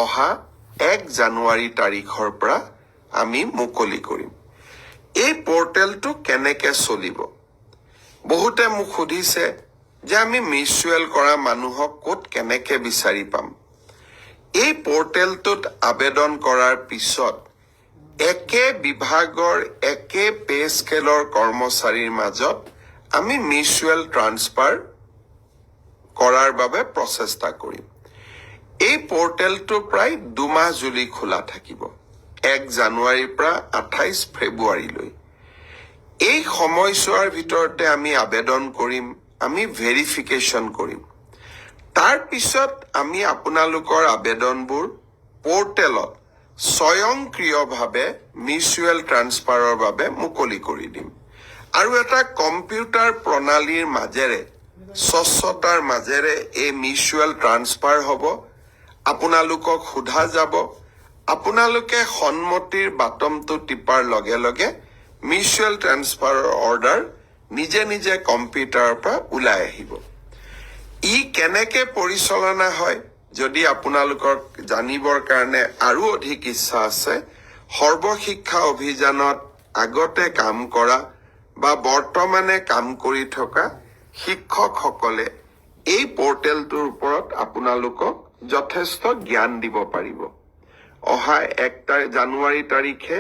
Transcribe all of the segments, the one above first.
অহা 1 জানুৱাৰী তাৰিখৰ পৰা আমি মুকলি কৰিম। এই পৰ্টেলটো কেনেকে চলিব? বহুতে মোক সুধিছে যে আমি মিউচুৱেল কৰা মানুহক ক'ত কেনেকে বিচাৰি পাম। এই পৰ্টেলটোত আবেদন কৰাৰ পিছত একে বিভাগৰ একে পে স্কেলৰ কৰ্মচাৰীৰ মাজত আমি মিউচুৱেল ট্ৰান্সফাৰ কৰাৰ বাবে প্ৰচেষ্টা কৰিম। এই পৰ্টেলটো প্ৰায় 2 মাহ জুৰি খোলা থাকিব, 1 জানুৱাৰীৰ পৰা 28 ফেব্ৰুৱাৰীলৈ। এই সময়ছোৱাৰ ভিতৰতে আমি আবেদন কৰিম, আমি ভেৰিফিকেশ্যন কৰিম। তাৰ পিছত আমি আপোনালোকৰ আবেদনবোৰ পৰ্টেলত স্বয়ংক্ৰিয়ভাৱে মিউচুৱেল ট্ৰান্সফাৰৰ বাবে মুকলি কৰি দিম। আৰু এটা কম্পিউটাৰ প্ৰণালীৰ মাজেৰে, স্বচ্ছতাৰ মাজেৰে এই মিউচুৱেল ট্ৰান্সফাৰ হ'ব। আপোনালোকক সোধা যাব, আপোনালোকে সন্মতিৰ বাটনটো টিপাৰ লগে লগে মিউচুৱেল ট্ৰান্সফাৰৰ অৰ্ডাৰ নিজে নিজে কম্পিউটাৰৰ পৰা ওলাই আহিব। ই কেনেকে পৰিচালনা হয়, যদি আপোনালোকৰ জানিবৰ কাৰণে আৰু অধিক ইচ্ছা আছে, সৰ্বশিক্ষা অভিযানত আগতে কাম কৰা বা বৰ্তমানে কাম কৰি থকা শিক্ষকসকলে এই পৰ্টেলটোৰ ওপৰত আপোনালোকক যথেষ্ট জ্ঞান দিব পাৰিব। অহা 1 জানুৱাৰী তাৰিখে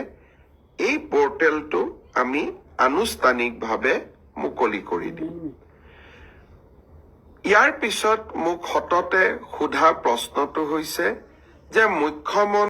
এই পৰ্টেলটো আমি আনুষ্ঠানিকভাৱে মুকলি কৰি দিম। ইয়াৰ পিছত মোক সততে সোধা প্ৰশ্নটো হৈছে যে মুখ্যমন্ত্ৰী